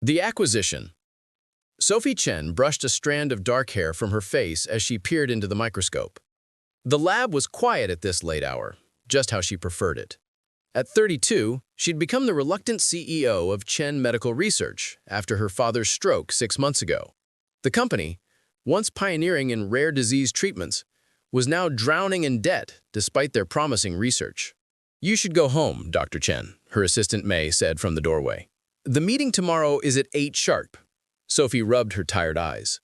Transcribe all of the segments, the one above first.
The acquisition. Sophie Chen brushed a strand of dark hair from her face as she peered into the microscope. The lab was quiet at this late hour, just how she preferred it. At 32, she'd become the reluctant CEO of Chen Medical Research after her father's stroke 6 months ago. The company, once pioneering in rare disease treatments, was now drowning in debt despite their promising research. "You should go home, Dr. Chen," her assistant May said from the doorway. "The meeting tomorrow is at 8 sharp. Sophie rubbed her tired eyes.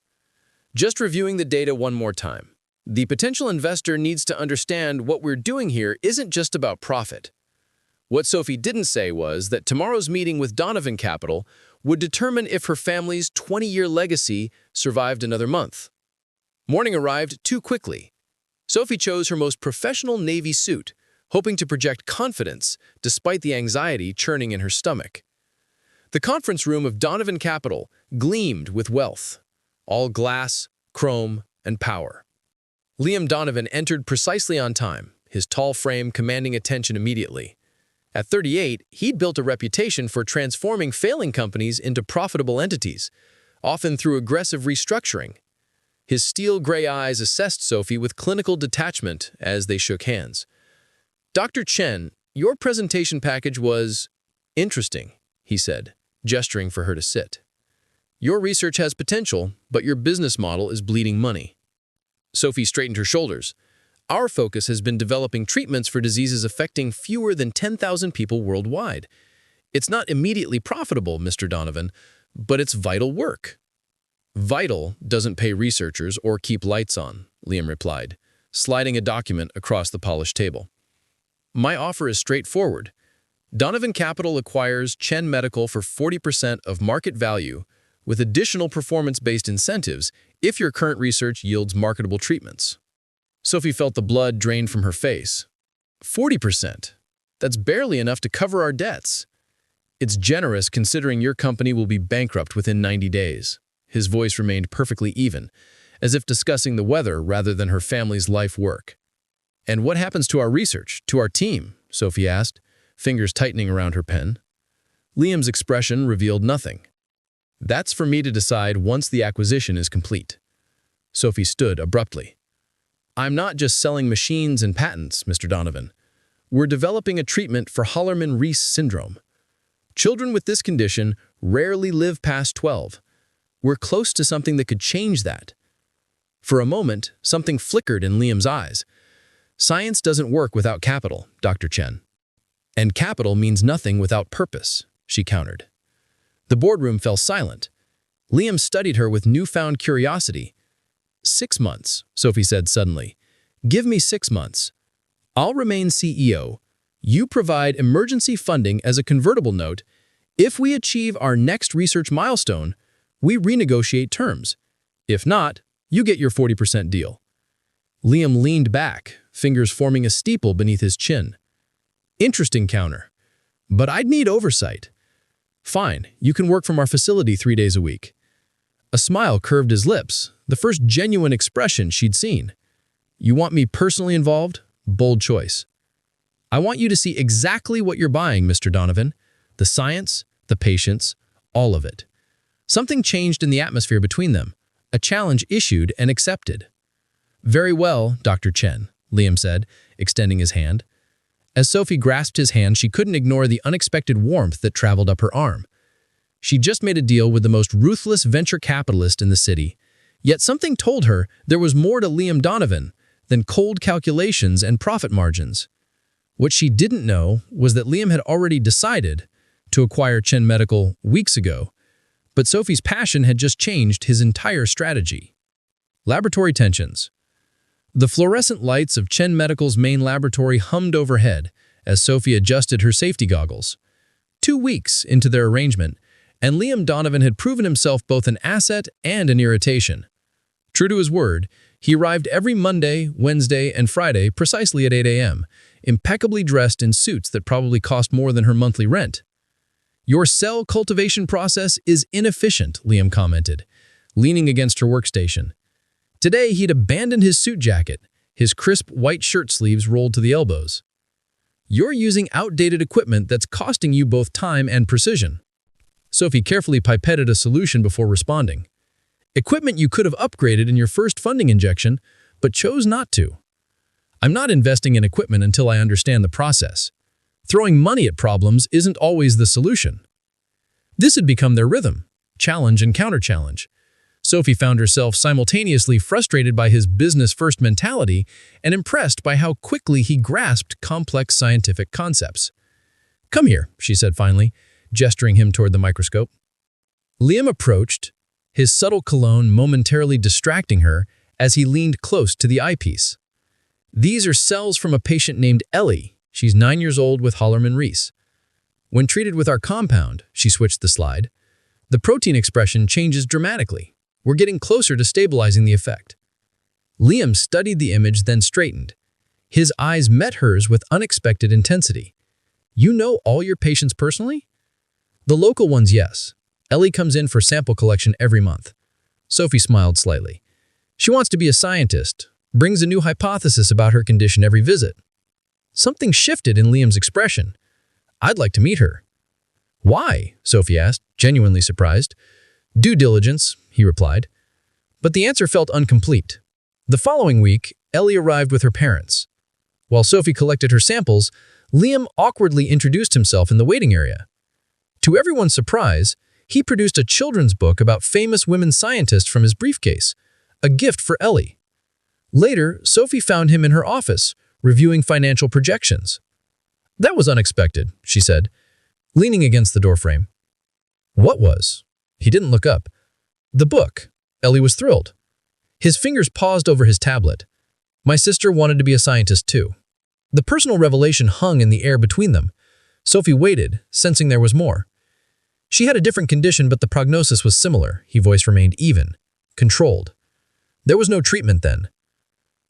"Just reviewing the data one more time. The potential investor needs to understand what we're doing here isn't just about profit." What Sophie didn't say was that tomorrow's meeting with Donovan Capital would determine if her family's 20-year legacy survived another month. Morning arrived too quickly. Sophie chose her most professional navy suit, hoping to project confidence despite the anxiety churning in her stomach. The conference room of Donovan Capital gleamed with wealth, all glass, chrome, and power. Liam Donovan entered precisely on time, his tall frame commanding attention immediately. At 38, he'd built a reputation for transforming failing companies into profitable entities, often through aggressive restructuring. His steel-gray eyes assessed Sophie with clinical detachment as they shook hands. "Dr. Chen, your presentation package was interesting," he said, gesturing for her to sit. "Your research has potential, but your business model is bleeding money." Sophie straightened her shoulders. "Our focus has been developing treatments for diseases affecting fewer than 10,000 people worldwide. It's not immediately profitable, Mr. Donovan, but it's vital work." "Vital doesn't pay researchers or keep lights on," Liam replied, sliding a document across the polished table. "My offer is straightforward. Donovan Capital acquires Chen Medical for 40% of market value with additional performance-based incentives if your current research yields marketable treatments." Sophie felt the blood drain from her face. 40%? That's barely enough to cover our debts. "It's generous considering your company will be bankrupt within 90 days. His voice remained perfectly even, as if discussing the weather rather than her family's life work. "And what happens to our research, to our team?" Sophie asked, fingers tightening around her pen. Liam's expression revealed nothing. "That's for me to decide once the acquisition is complete." Sophie stood abruptly. "I'm not just selling machines and patents, Mr. Donovan. We're developing a treatment for Hallermann-Reese syndrome. Children with this condition rarely live past 12. We're close to something that could change that." For a moment, something flickered in Liam's eyes. "Science doesn't work without capital, Dr. Chen. And capital means nothing without purpose," she countered. The boardroom fell silent. Liam studied her with newfound curiosity. "6 months," Sophie said suddenly. "Give me 6 months. I'll remain CEO. You provide emergency funding as a convertible note. If we achieve our next research milestone, we renegotiate terms. If not, you get your 40% deal." Liam leaned back, fingers forming a steeple beneath his chin. "Interesting counter. But I'd need oversight." "Fine, you can work from our facility 3 days a week." A smile curved his lips, the first genuine expression she'd seen. "You want me personally involved? Bold choice." "I want you to see exactly what you're buying, Mr. Donovan. The science, the patients, all of it." Something changed in the atmosphere between them. A challenge issued and accepted. "Very well, Dr. Chen," Liam said, extending his hand. As Sophie grasped his hand, she couldn't ignore the unexpected warmth that traveled up her arm. She just made a deal with the most ruthless venture capitalist in the city. Yet something told her there was more to Liam Donovan than cold calculations and profit margins. What she didn't know was that Liam had already decided to acquire Chen Medical weeks ago, but Sophie's passion had just changed his entire strategy. Laboratory tensions. The fluorescent lights of Chen Medical's main laboratory hummed overhead as Sophie adjusted her safety goggles. 2 weeks into their arrangement, and Liam Donovan had proven himself both an asset and an irritation. True to his word, he arrived every Monday, Wednesday, and Friday precisely at 8 a.m., impeccably dressed in suits that probably cost more than her monthly rent. "Your cell cultivation process is inefficient," Liam commented, leaning against her workstation. Today, he'd abandoned his suit jacket, his crisp white shirt sleeves rolled to the elbows. "You're using outdated equipment that's costing you both time and precision." Sophie carefully pipetted a solution before responding. Equipment you could have upgraded in your first funding injection, but chose not to. I'm not investing in equipment until I understand the process. Throwing money at problems isn't always the solution. This had become their rhythm, challenge and counter-challenge. Sophie found herself simultaneously frustrated by his business-first mentality and impressed by how quickly he grasped complex scientific concepts. "Come here," she said finally, gesturing him toward the microscope. Liam approached, his subtle cologne momentarily distracting her as he leaned close to the eyepiece. "These are cells from a patient named Ellie. She's 9 years old with Hallermann-Reese. When treated with our compound," she switched the slide, "the protein expression changes dramatically. We're getting closer to stabilizing the effect." Liam studied the image, then straightened. His eyes met hers with unexpected intensity. "You know all your patients personally?" "The local ones, yes. Ellie comes in for sample collection every month." Sophie smiled slightly. "She wants to be a scientist, brings a new hypothesis about her condition every visit." Something shifted in Liam's expression. "I'd like to meet her." "Why?" Sophie asked, genuinely surprised. "Due diligence," he replied. But the answer felt incomplete. The following week, Ellie arrived with her parents. While Sophie collected her samples, Liam awkwardly introduced himself in the waiting area. To everyone's surprise, he produced a children's book about famous women scientists from his briefcase, a gift for Ellie. Later, Sophie found him in her office, reviewing financial projections. "That was unexpected," she said, leaning against the doorframe. "What was?" He didn't look up. "The book." Ellie was thrilled. His fingers paused over his tablet. "My sister wanted to be a scientist too." The personal revelation hung in the air between them. Sophie waited, sensing there was more. "She had a different condition, but the prognosis was similar." His voice remained even, controlled. "There was no treatment then."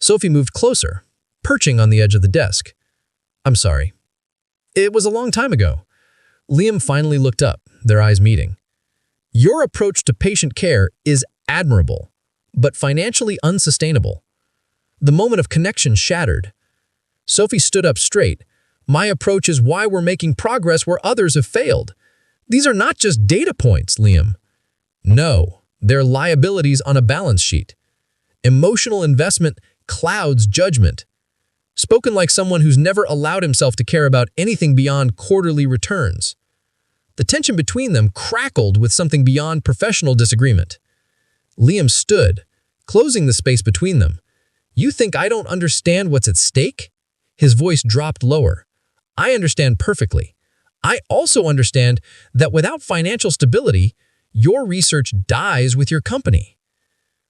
Sophie moved closer, perching on the edge of the desk. "I'm sorry. It was a long time ago." Liam finally looked up, their eyes meeting. "Your approach to patient care is admirable, but financially unsustainable." The moment of connection shattered. Sophie stood up straight. "My approach is why we're making progress where others have failed. These are not just data points, Liam. No, they're liabilities on a balance sheet. Emotional investment clouds judgment." Spoken like someone who's never allowed himself to care about anything beyond quarterly returns. The tension between them crackled with something beyond professional disagreement. Liam stood, closing the space between them. "You think I don't understand what's at stake?" His voice dropped lower. "I understand perfectly. I also understand that without financial stability, your research dies with your company."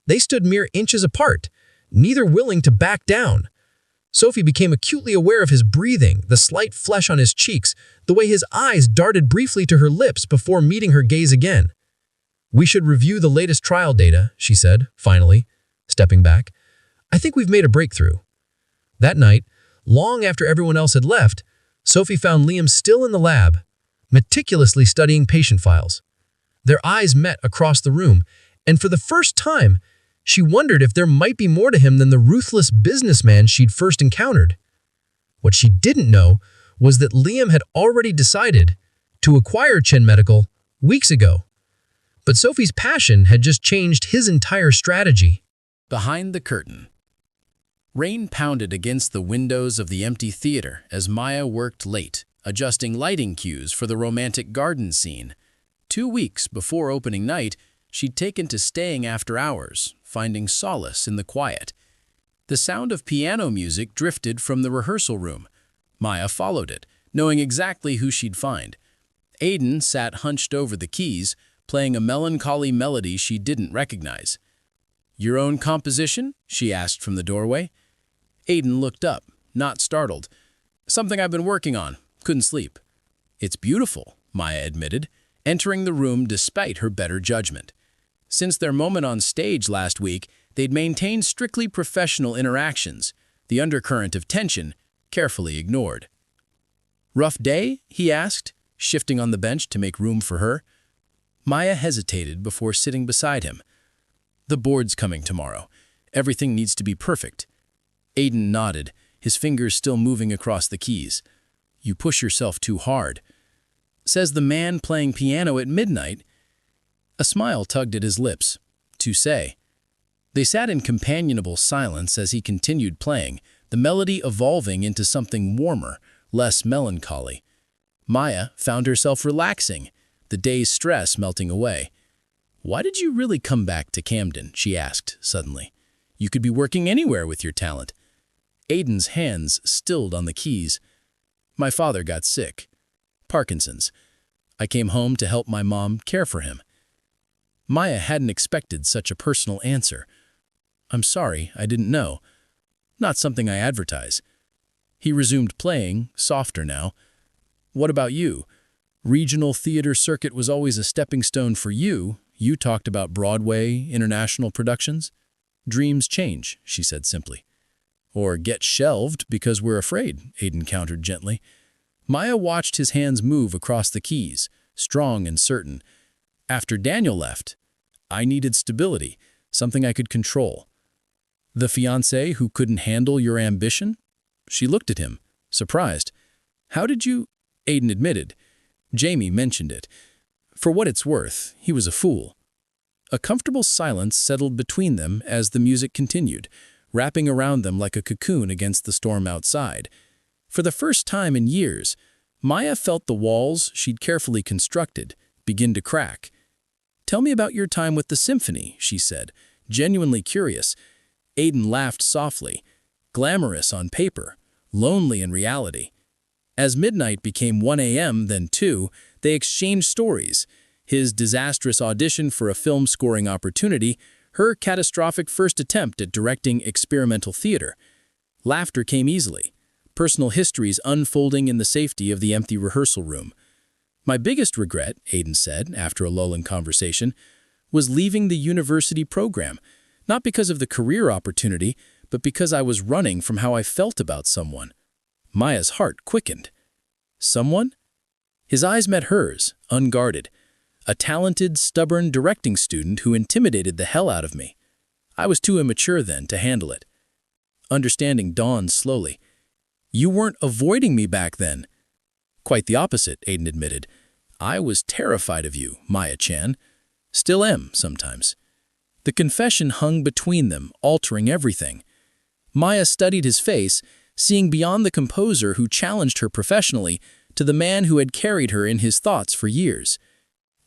They stood mere inches apart, neither willing to back down. Sophie became acutely aware of his breathing, the slight flesh on his cheeks, the way his eyes darted briefly to her lips before meeting her gaze again. "We should review the latest trial data," she said, finally, stepping back. "I think we've made a breakthrough." That night, long after everyone else had left, Sophie found Liam still in the lab, meticulously studying patient files. Their eyes met across the room, and for the first time, she wondered if there might be more to him than the ruthless businessman she'd first encountered. What she didn't know was that Liam had already decided to acquire Chen Medical weeks ago. But Sophie's passion had just changed his entire strategy. Behind the curtain. Rain pounded against the windows of the empty theater as Maya worked late, adjusting lighting cues for the romantic garden scene. 2 weeks before opening night, she'd taken to staying after hours, finding solace in the quiet. The sound of piano music drifted from the rehearsal room. Maya followed it, knowing exactly who she'd find. Aiden sat hunched over the keys, playing a melancholy melody she didn't recognize. "Your own composition?" she asked from the doorway. Aiden looked up, not startled. "Something I've been working on. Couldn't sleep." "It's beautiful," Maya admitted, entering the room despite her better judgment. Since their moment on stage last week, they'd maintained strictly professional interactions, the undercurrent of tension carefully ignored. "Rough day?" he asked, shifting on the bench to make room for her. Maya hesitated before sitting beside him. "The board's coming tomorrow. Everything needs to be perfect." Aiden nodded, his fingers still moving across the keys. "You push yourself too hard." says the man playing piano at midnight. A smile tugged at his lips. To say. They sat in companionable silence as he continued playing, the melody evolving into something warmer, less melancholy. Maya found herself relaxing, the day's stress melting away. "Why did you really come back to Camden?" she asked suddenly. "You could be working anywhere with your talent." Aiden's hands stilled on the keys. "My father got sick. Parkinson's. I came home to help my mom care for him." Maya hadn't expected such a personal answer. "I'm sorry, I didn't know. Not something I advertise." He resumed playing, softer now. "What about you? Regional theater circuit was always a stepping stone for you. You talked about Broadway, international productions." "Dreams change," she said simply. "Or get shelved because we're afraid," Aiden countered gently. Maya watched his hands move across the keys, strong and certain. "After Daniel left, I needed stability, something I could control." "The fiancé who couldn't handle your ambition?" She looked at him, surprised. "How did you—" Aiden admitted. "Jamie mentioned it. For what it's worth, he was a fool." A comfortable silence settled between them as the music continued, wrapping around them like a cocoon against the storm outside. For the first time in years, Maya felt the walls she'd carefully constructed begin to crack. "Tell me about your time with the symphony," she said, genuinely curious. Aiden laughed softly. Glamorous on paper, lonely in reality. As midnight became 1 a.m., then 2, they exchanged stories. His disastrous audition for a film scoring opportunity, her catastrophic first attempt at directing experimental theater. Laughter came easily, personal histories unfolding in the safety of the empty rehearsal room. "My biggest regret," Aiden said after a lull in conversation, "was leaving the university program, not because of the career opportunity, but because I was running from how I felt about someone." Maya's heart quickened. "Someone?" His eyes met hers, unguarded. "A talented, stubborn directing student who intimidated the hell out of me. I was too immature then to handle it." Understanding dawned slowly. "You weren't avoiding me back then." "Quite the opposite," Aiden admitted. "I was terrified of you, Maya-chan. Still am, sometimes." The confession hung between them, altering everything. Maya studied his face, seeing beyond the composer who challenged her professionally to the man who had carried her in his thoughts for years.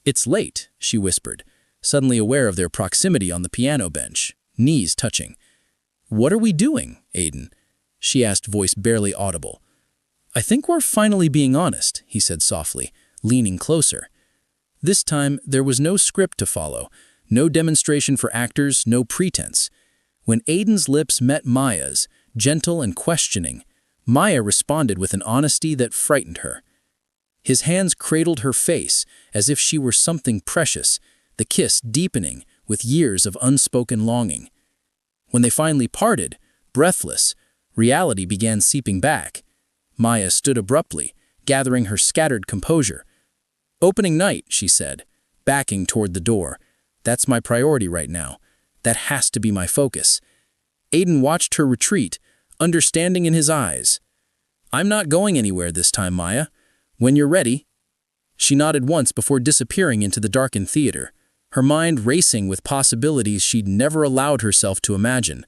"It's late," she whispered, suddenly aware of their proximity on the piano bench, knees touching. "What are we doing, Aiden?" she asked, voice barely audible. "I think we're finally being honest," he said softly, leaning closer. This time, there was no script to follow, no demonstration for actors, no pretense. When Aiden's lips met Maya's, gentle and questioning, Maya responded with an honesty that frightened her. His hands cradled her face as if she were something precious, the kiss deepening with years of unspoken longing. When they finally parted, breathless, reality began seeping back. Maya stood abruptly, gathering her scattered composure. "Opening night," she said, backing toward the door. "That's my priority right now. That has to be my focus." Aiden watched her retreat, understanding in his eyes. "I'm not going anywhere this time, Maya. When you're ready." She nodded once before disappearing into the darkened theater, her mind racing with possibilities she'd never allowed herself to imagine,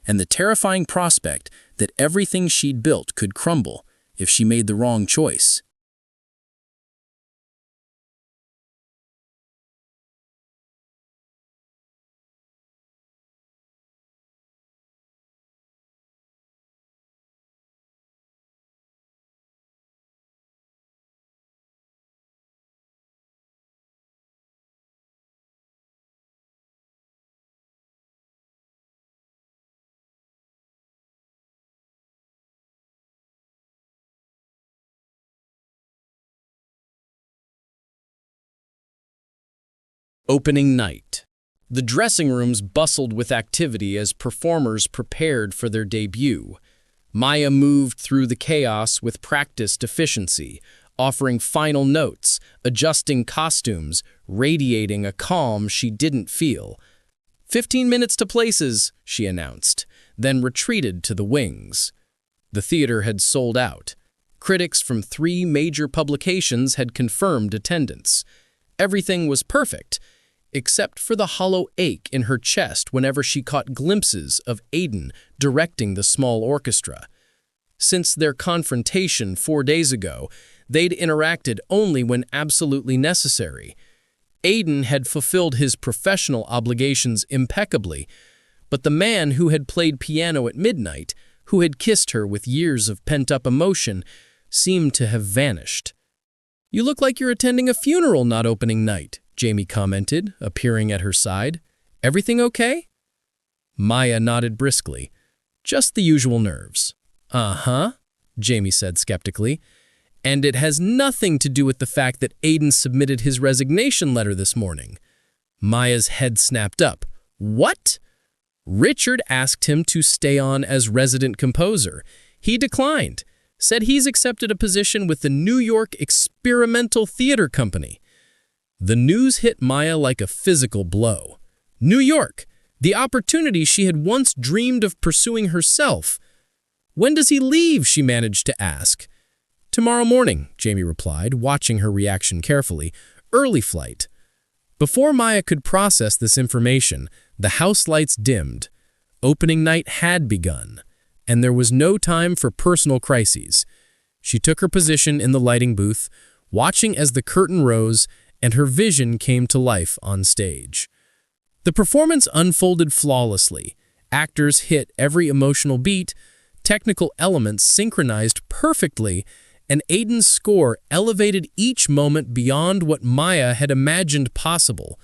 and the terrifying prospect that everything she'd built could crumble if she made the wrong choice. Opening night. The dressing rooms bustled with activity as performers prepared for their debut. Maya moved through the chaos with practiced efficiency, offering final notes, adjusting costumes, radiating a calm she didn't feel. 15 minutes to places, she announced, then retreated to the wings. The theater had sold out. Critics from 3 major publications had confirmed attendance. Everything was perfect, except for the hollow ache in her chest whenever she caught glimpses of Aiden directing the small orchestra. Since their confrontation 4 days ago, they'd interacted only when absolutely necessary. Aiden had fulfilled his professional obligations impeccably, but the man who had played piano at midnight, who had kissed her with years of pent-up emotion, seemed to have vanished. "You look like you're attending a funeral, not opening night," Jamie commented, appearing at her side. "Everything okay?" Maya nodded briskly. "Just the usual nerves." "Uh-huh," Jamie said skeptically. "And it has nothing to do with the fact that Aiden submitted his resignation letter this morning." Maya's head snapped up. "What?" "Richard asked him to stay on as resident composer. He declined, said he's accepted a position with the New York Experimental Theater Company." The news hit Maya like a physical blow. New York, the opportunity she had once dreamed of pursuing herself. "When does he leave?" she managed to ask. "Tomorrow morning," Jamie replied, watching her reaction carefully. "Early flight." Before Maya could process this information, the house lights dimmed. Opening night had begun, and there was no time for personal crises. She took her position in the lighting booth, watching as the curtain rose and her vision came to life on stage. The performance unfolded flawlessly. Actors hit every emotional beat, technical elements synchronized perfectly, and Aiden's score elevated each moment beyond what Maya had imagined possible.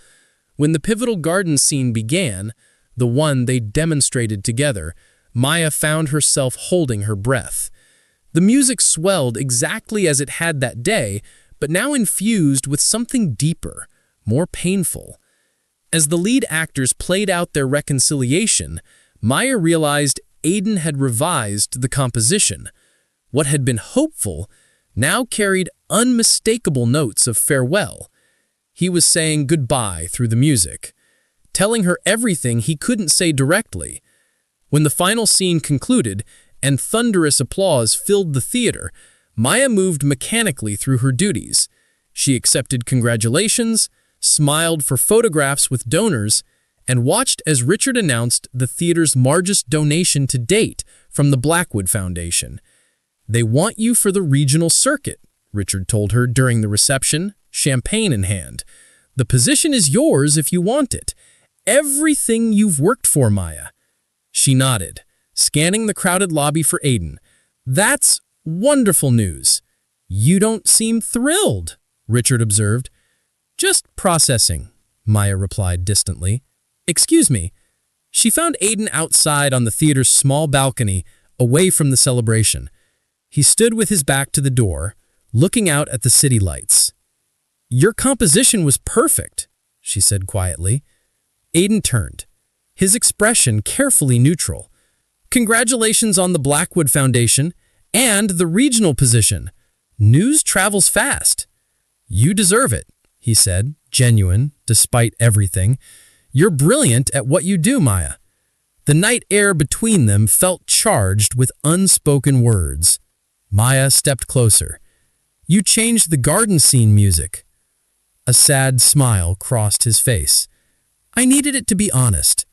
When the pivotal garden scene began, the one they demonstrated together, Maya found herself holding her breath. The music swelled exactly as it had that day, but now infused with something deeper, more painful. As the lead actors played out their reconciliation, Maya realized Aiden had revised the composition. What had been hopeful now carried unmistakable notes of farewell. He was saying goodbye through the music, telling her everything he couldn't say directly. When the final scene concluded and thunderous applause filled the theater, Maya moved mechanically through her duties. She accepted congratulations, smiled for photographs with donors, and watched as Richard announced the theater's largest donation to date from the Blackwood Foundation. "They want you for the regional circuit," Richard told her during the reception, champagne in hand. "The position is yours if you want it. Everything you've worked for, Maya." She nodded, scanning the crowded lobby for Aiden. "That's wonderful news." "You don't seem thrilled," Richard observed. "Just processing," Maya replied distantly. "Excuse me." She found Aiden outside on the theater's small balcony, away from the celebration. He stood with his back to the door, looking out at the city lights. "Your composition was perfect," she said quietly. Aiden turned, his expression carefully neutral. "Congratulations on the Blackwood Foundation and the regional position. News travels fast." "You deserve it," he said, genuine despite everything. "You're brilliant at what you do, Maya." The night air between them felt charged with unspoken words. Maya stepped closer. "You changed the garden scene music." A sad smile crossed his face. "I needed it to be honest."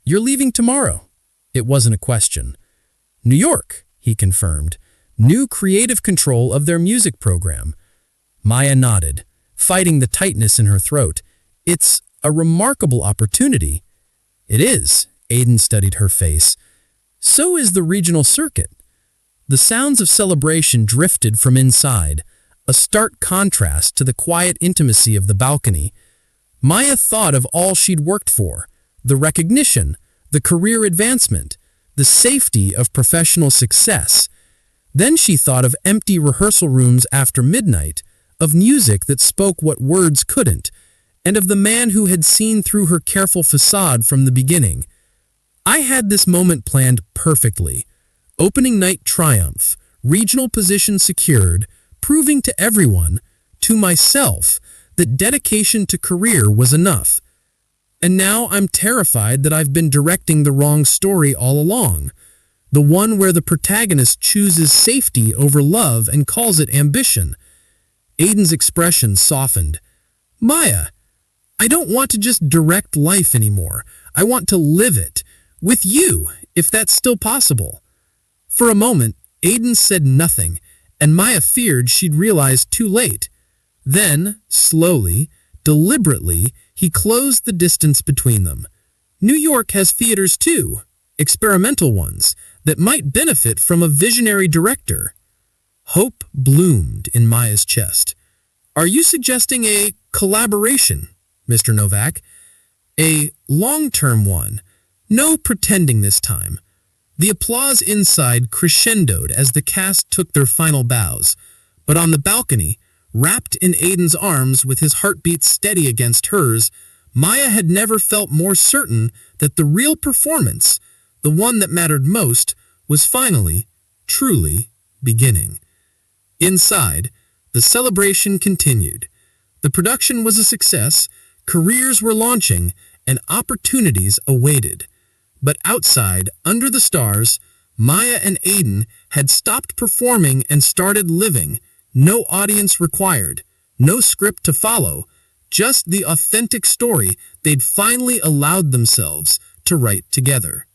"You're leaving tomorrow." It wasn't a question. "New York," he confirmed. "New creative control of their music program." Maya nodded, fighting the tightness in her throat. "It's a remarkable opportunity." "It is," Aiden studied her face. "So is the regional circuit." The sounds of celebration drifted from inside, a stark contrast to the quiet intimacy of the balcony. Maya thought of all she'd worked for, the recognition, the career advancement, the safety of professional success. Then she thought of empty rehearsal rooms after midnight, of music that spoke what words couldn't, and of the man who had seen through her careful facade from the beginning. "I had this moment planned perfectly. Opening night triumph, regional position secured, proving to everyone, to myself, that dedication to career was enough. And now I'm terrified that I've been directing the wrong story all along. The one where the protagonist chooses safety over love and calls it ambition. Aiden's expression softened. Maya, I don't want to just direct life anymore. I want to live it. With you, if that's still possible. For a moment, Aiden said nothing, and Maya feared she'd realized too late. Then, slowly, deliberately, he closed the distance between them. New York has theaters too, experimental ones, that might benefit from a visionary director. Hope bloomed in Maya's chest. Are you suggesting a collaboration, Mr. Novak? A long-term one. No pretending this time. The applause inside crescendoed as the cast took their final bows, but on the balcony, wrapped in Aiden's arms with his heartbeat steady against hers, Maya had never felt more certain that the real performance, the one that mattered most, was finally, truly, beginning. Inside, the celebration continued. The production was a success, careers were launching, and opportunities awaited. But outside, under the stars, Maya and Aiden had stopped performing and started living. No audience required, no script to follow, just the authentic story they'd finally allowed themselves to write together.